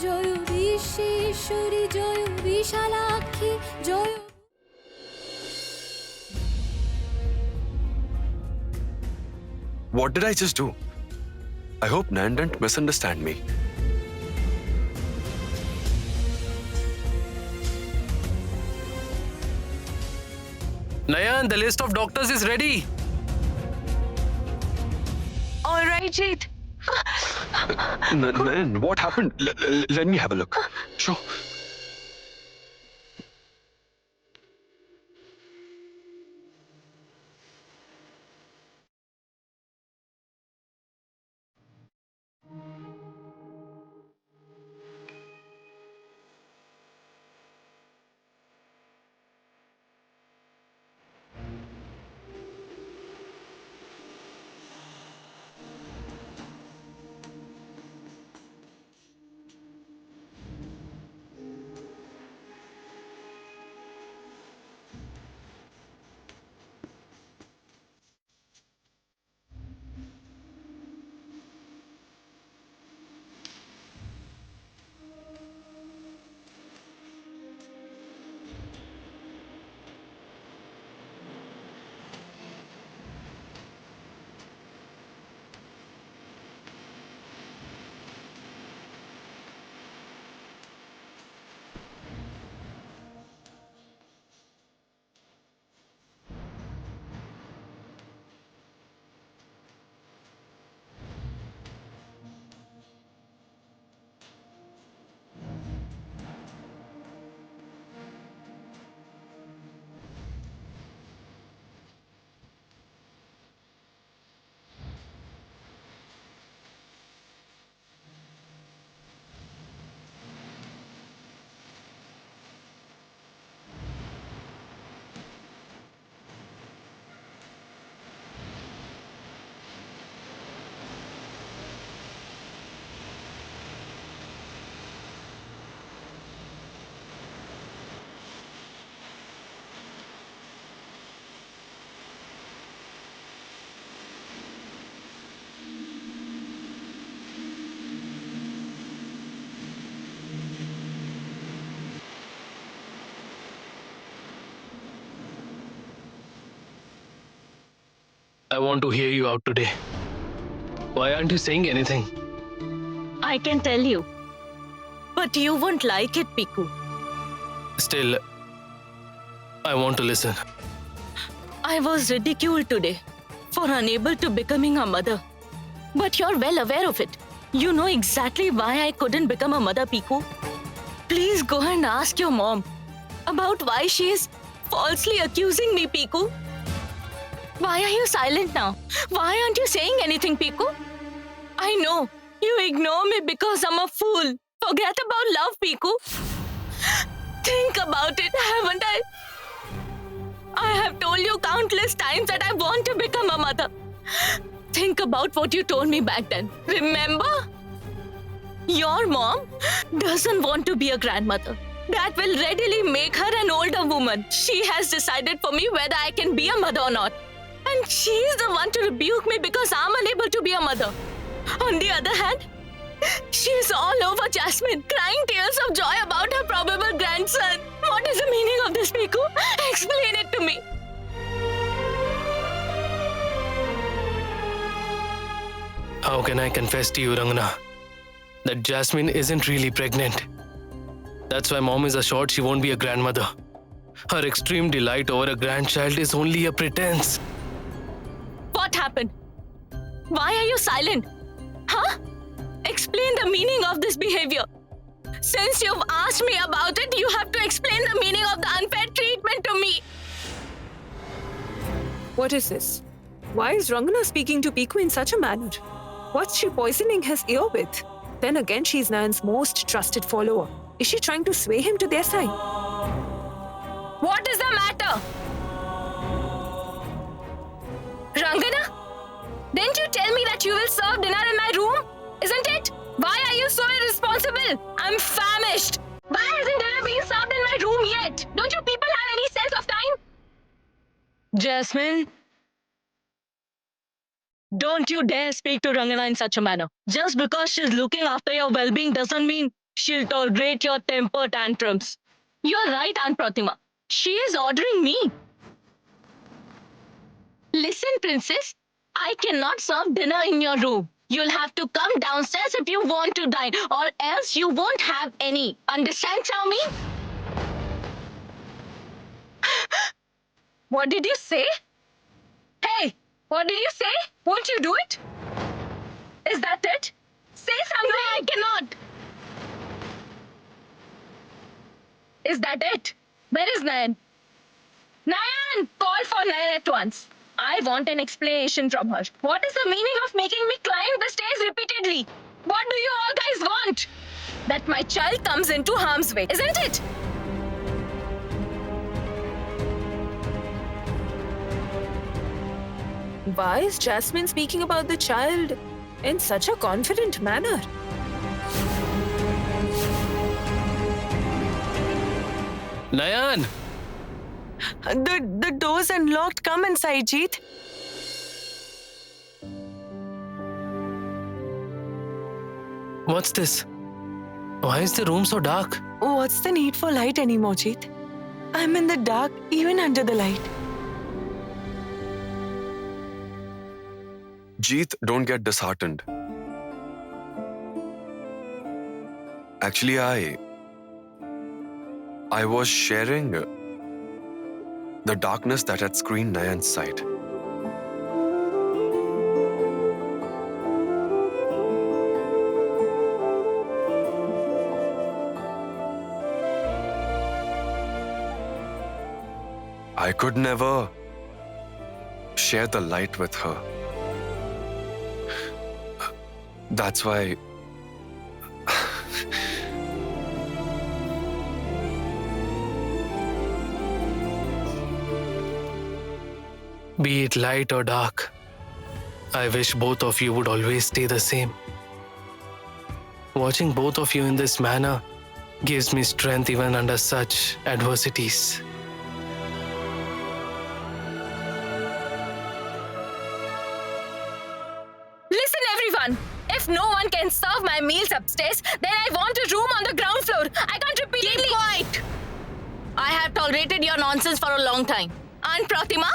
Joy Bishweshwari Joy Bishalakshi Joy. What did I just do? I hope Nayan didn't misunderstand me. Nayan, the list of doctors is ready. All right, Jeet. Nayan, what happened? Let me have a look. Sure. I want to hear you out today. Why aren't you saying anything? I can tell you. But you won't like it, Piku. Still, I want to listen. I was ridiculed today for unable to becoming a mother. But you're well aware of it. You know exactly why I couldn't become a mother, Piku. Please go and ask your mom about why she is falsely accusing me, Piku. Why are you silent now? Why aren't you saying anything, Piku? I know you ignore me because I'm a fool. Forget about love, Piku. Think about it, haven't I? I have told you countless times that I want to become a mother. Think about what you told me back then. Remember? Your mom doesn't want to be a grandmother. That will readily make her an older woman. She has decided for me whether I can be a mother or not. And she's the one to rebuke me because I'm unable to be a mother. On the other hand, she's all over Jasmine, crying tears of joy about her probable grandson. What is the meaning of this, Piku? Explain it to me. How can I confess to you, Rangana, that Jasmine isn't really pregnant? That's why mom is assured she won't be a grandmother. Her extreme delight over a grandchild is only a pretense. What happened? Why are you silent? Huh? Explain the meaning of this behavior. Since you've asked me about it, you have to explain the meaning of the unfair treatment to me. What is this? Why is Rangana speaking to Piku in such a manner? What's she poisoning his ear with? Then again, she's Nayan's most trusted follower. Is she trying to sway him to their side? What is the matter? Rangana? Didn't you tell me that you will serve dinner in my room? Isn't it? Why are you so irresponsible? I'm famished. Why hasn't dinner been served in my room yet? Don't you people have any sense of time? Jasmine, don't you dare speak to Rangana in such a manner. Just because she's looking after your well-being doesn't mean she'll tolerate your temper tantrums. You're right, Aunt Pratima. She is ordering me. Listen, Princess. I cannot serve dinner in your room. You'll have to come downstairs if you want to dine, or else you won't have any. Understand, Charming? What did you say? Hey, what did you say? Won't you do it? Is that it? Say something. No, I cannot. Is that it? Where is Nayan? Nayan! Call for Nayan at once. I want an explanation from her. What is the meaning of making me climb the stairs repeatedly? What do you all guys want? That my child comes into harm's way, isn't it? Why is Jasmine speaking about the child in such a confident manner? Nayan! The door's unlocked. Come inside, Jeet. What's this? Why is the room so dark? What's the need for light anymore, Jeet? I'm in the dark, even under the light. Jeet, don't get disheartened. Actually, I was sharing the darkness that had screened Nayan's sight. I could never share the light with her. That's why Be it light or dark, I wish both of you would always stay the same. Watching both of you in this manner gives me strength even under such adversities. Listen, everyone. If no one can serve my meals upstairs, then I want a room on the ground floor. I can't repeatedly. Keep quiet. I have tolerated your nonsense for a long time. Aunt Pratima,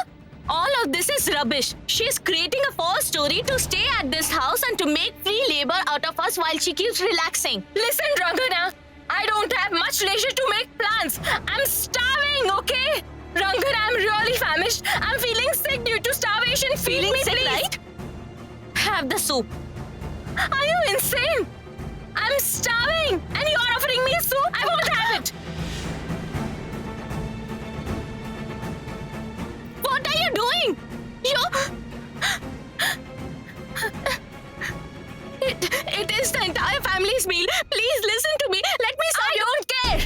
all of this is rubbish. She is creating a false story to stay at this house and to make free labor out of us while she keeps relaxing. Listen, Rangana, I don't have much leisure to make plans. I'm starving, okay? Rangana, I'm really famished. I'm feeling sick due to starvation. Feeling sick, please. Right? Have the soup. Are you insane? I'm starving and you're offering me a soup? I won't have it. What are you doing? It is the entire family's meal. Please listen to me. Let me serve. I don't care.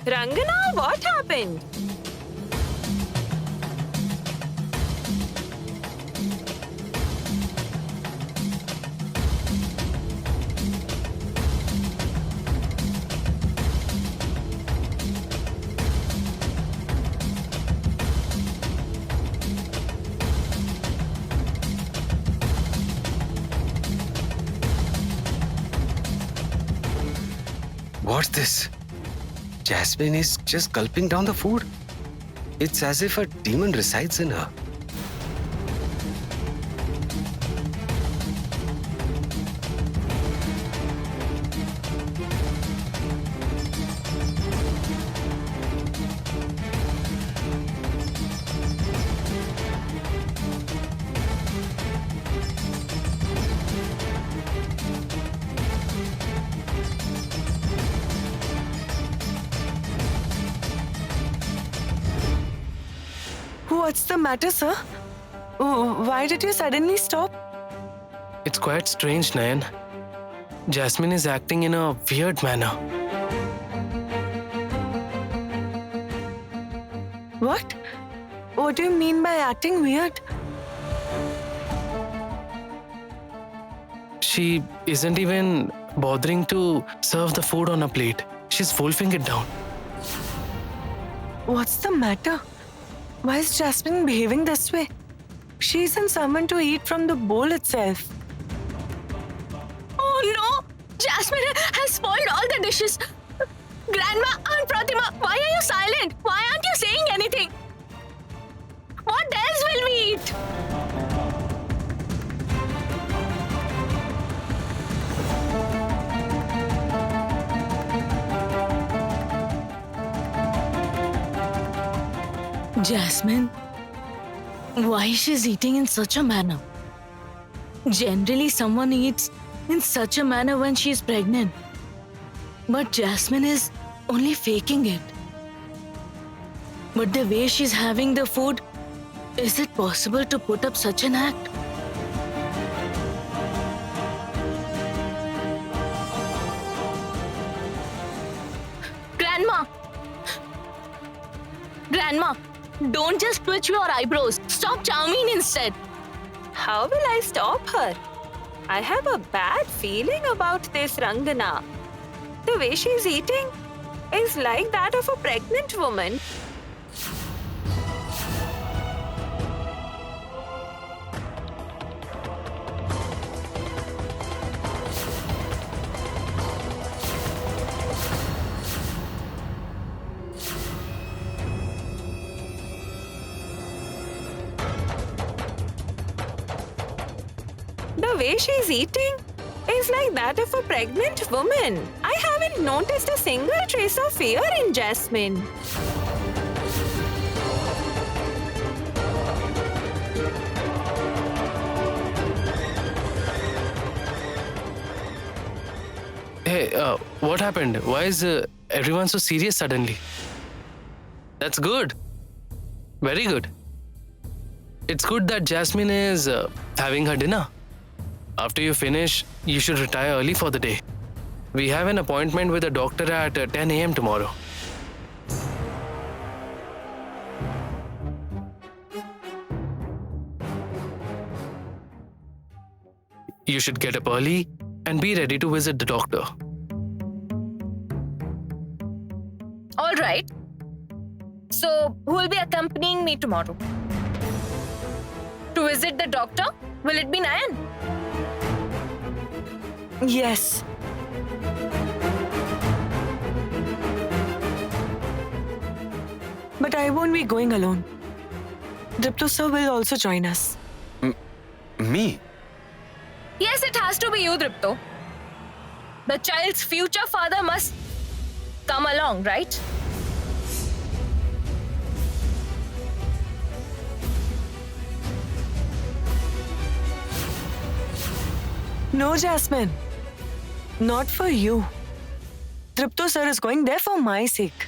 Rangana, what happened? What's this? Jasmine is just gulping down the food. It's as if a demon resides in her. What's the matter, sir? Why did you suddenly stop? It's quite strange, Nayan. Jasmine is acting in a weird manner. What? What do you mean by acting weird? She isn't even bothering to serve the food on a plate. She's wolfing it down. What's the matter? Why is Jasmine behaving this way? She isn't someone to eat from the bowl itself. Oh no! Jasmine has spoiled all the dishes. Grandma, Aunt Pratima, why are you silent? Why aren't you saying anything? What else will we eat? Jasmine, why she's eating in such a manner? Generally, someone eats in such a manner when she's pregnant. But Jasmine is only faking it. But the way she's having the food, is it possible to put up such an act? Grandma! Grandma, don't just twitch your eyebrows. Stop chowing instead. How will I stop her? I have a bad feeling about this Rangana. The way she's eating is like that of a pregnant woman. The way she's eating is like that of a pregnant woman. I haven't noticed a single trace of fear in Jasmine. Hey, what happened? Why is everyone so serious suddenly? That's good. Very good. It's good that Jasmine is having her dinner. After you finish, you should retire early for the day. We have an appointment with a doctor at 10 a.m. tomorrow. You should get up early and be ready to visit the doctor. All right. So, who will be accompanying me tomorrow? To visit the doctor? Will it be Nayan? Yes. But I won't be going alone. Diplo sir will also join us. Me? Yes, it has to be you, Dripto. The child's future father must come along, right? No, Jasmine. Not for you. Tripto sir is going there for my sake.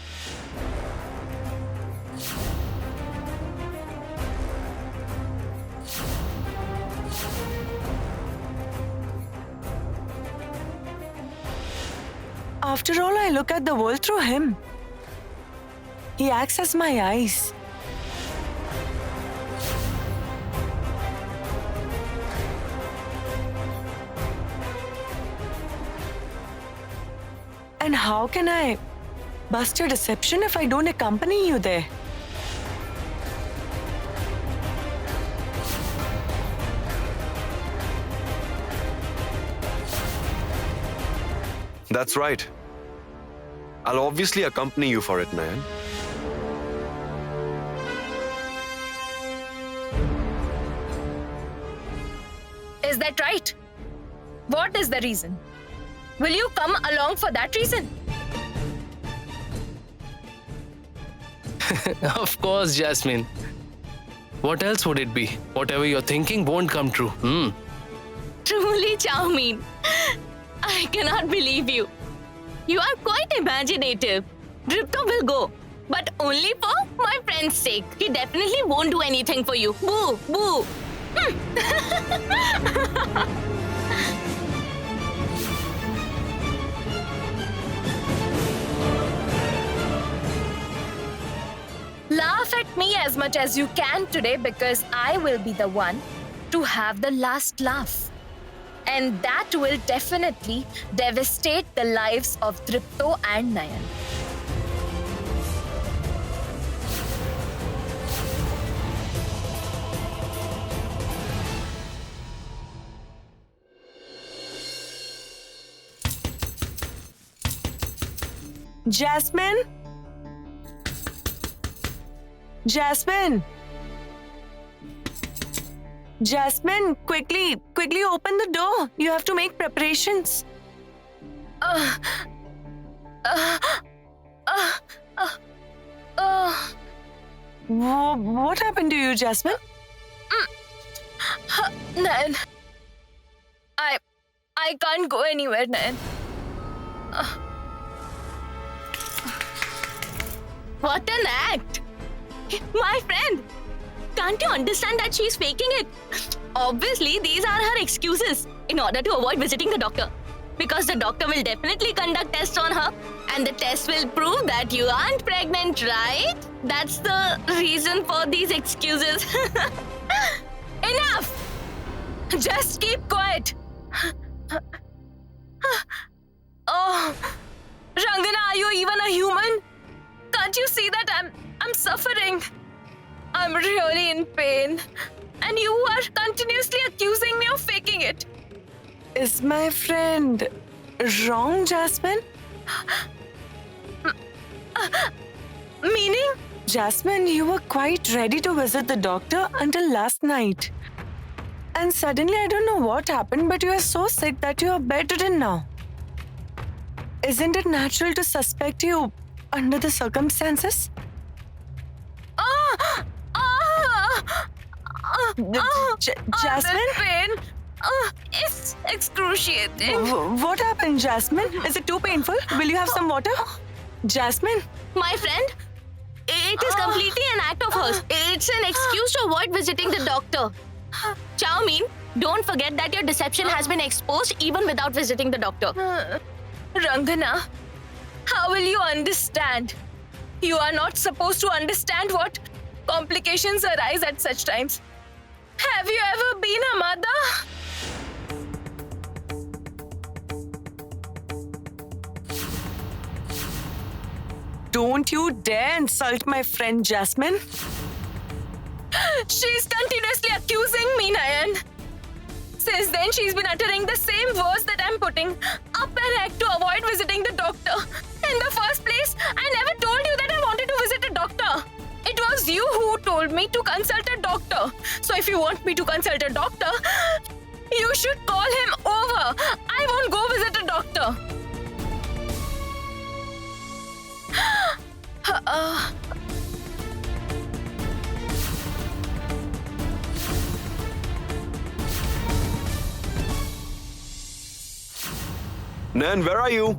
After all, I look at the world through him. He acts as my eyes. And how can I bust your deception if I don't accompany you there? That's right. I'll obviously accompany you for it, Nayan. Is that right? What is the reason? Will you come along for that reason? Of course, Jasmine. What else would it be? Whatever you're thinking won't come true. Truly, Chowmein. I cannot believe you. You are quite imaginative. Dripto will go, but only for my friend's sake. He definitely won't do anything for you. Boo! Boo! Laugh at me as much as you can today because I will be the one to have the last laugh. And that will definitely devastate the lives of Dripto and Nayan. Jasmine? Jasmine? Jasmine, quickly open the door. You have to make preparations. What happened to you, Jasmine? Nayan, I can't go anywhere, Nayan. What an act! My friend, can't you understand that she's faking it? Obviously, these are her excuses in order to avoid visiting the doctor. Because the doctor will definitely conduct tests on her, and the test will prove that you aren't pregnant, right? That's the reason for these excuses. Enough! Just keep quiet. Oh, Rangana, are you even a human? Can't you see that I'm suffering? I'm really in pain. And you are continuously accusing me of faking it. Is my friend wrong, Jasmine? Meaning? Jasmine, you were quite ready to visit the doctor until last night. And suddenly, I don't know what happened, but you are so sick that you are bedridden now. Isn't it natural to suspect you under the circumstances? Jasmine? I'm in pain. It's excruciating. What happened, Jasmine? Is it too painful? Will you have some water? Jasmine? My friend, it is completely an act of hers. It's an excuse to avoid visiting the doctor. Chow Mein, don't forget that your deception has been exposed even without visiting the doctor. Rangana, how will you understand? You are not supposed to understand what complications arise at such times. Have you ever been a mother? Don't you dare insult my friend, Jasmine. She's continuously accusing me, Nayan. Since then, she's been uttering the same words that I'm putting up an act to avoid visiting the doctor. In the first place, I never told you that I wanted to visit a doctor. It was you who told me to consult a doctor. So if you want me to consult a doctor, you should call him over. I won't go visit a doctor. Nan, where are you?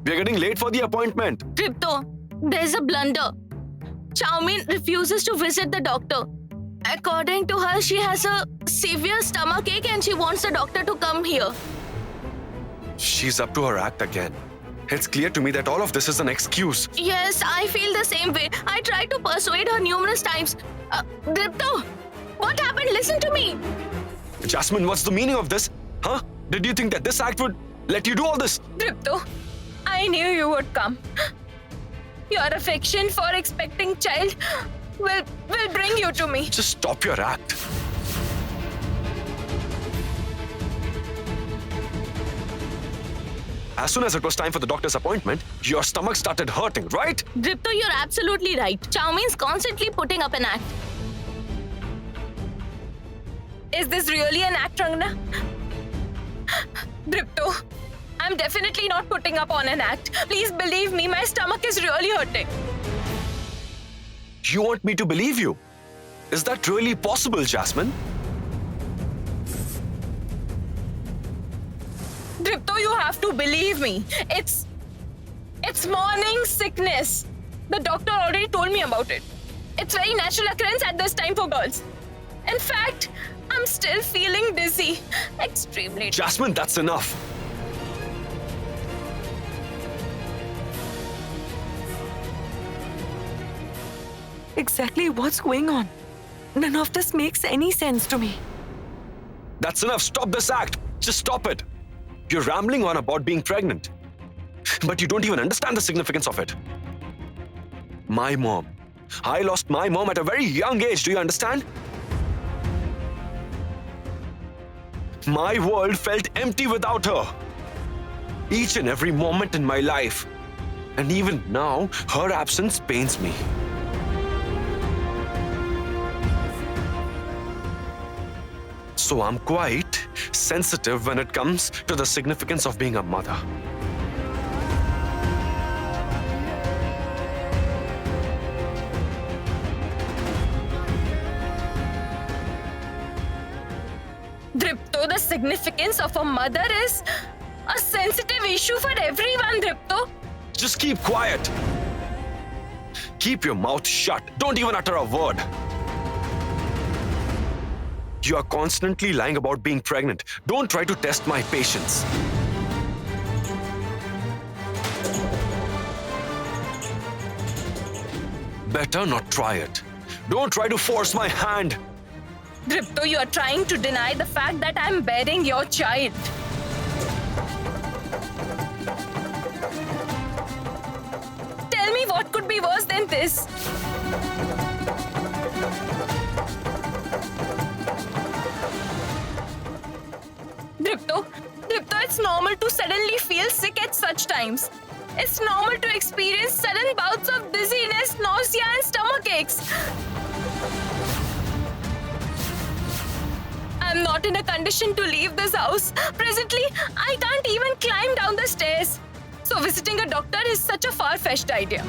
We're getting late for the appointment. Dripto, there's a blunder. Chow Mein refuses to visit the doctor. According to her, she has a severe stomachache and she wants the doctor to come here. She's up to her act again. It's clear to me that all of this is an excuse. Yes, I feel the same way. I tried to persuade her numerous times. Dripto, what happened? Listen to me. Jasmine, what's the meaning of this? Huh? Did you think that this act would let you do all this? Dripto, I knew you would come. Your affection for expecting child will bring you to me. Just stop your act. As soon as it was time for the doctor's appointment, your stomach started hurting, right? Dripto, you're absolutely right. Chow Mein's constantly putting up an act. Is this really an act, Rangana? Dripto, I'm definitely not putting up on an act. Please believe me, my stomach is really hurting. You want me to believe you? Is that really possible, Jasmine? Dripto, you have to believe me. It's morning sickness. The doctor already told me about it. It's very natural occurrence at this time for girls. In fact, I'm still feeling dizzy. Extremely. Jasmine, that's enough. Exactly what's going on? None of this makes any sense to me. That's enough. Stop this act. Just stop it. You're rambling on about being pregnant. But you don't even understand the significance of it. My mom. I lost my mom at a very young age. Do you understand? My world felt empty without her. Each and every moment in my life. And even now, her absence pains me. So I'm quite sensitive when it comes to the significance of being a mother. Dripto, the significance of a mother is a sensitive issue for everyone, Dripto. Just keep quiet. Keep your mouth shut. Don't even utter a word. You are constantly lying about being pregnant. Don't try to test my patience. Better not try it. Don't try to force my hand. Dripto, you are trying to deny the fact that I'm bearing your child. Tell me what could be worse than this? Dripto, it's normal to suddenly feel sick at such times. It's normal to experience sudden bouts of dizziness, nausea, and stomach aches. I'm not in a condition to leave this house. Presently, I can't even climb down the stairs. So visiting a doctor is such a far-fetched idea.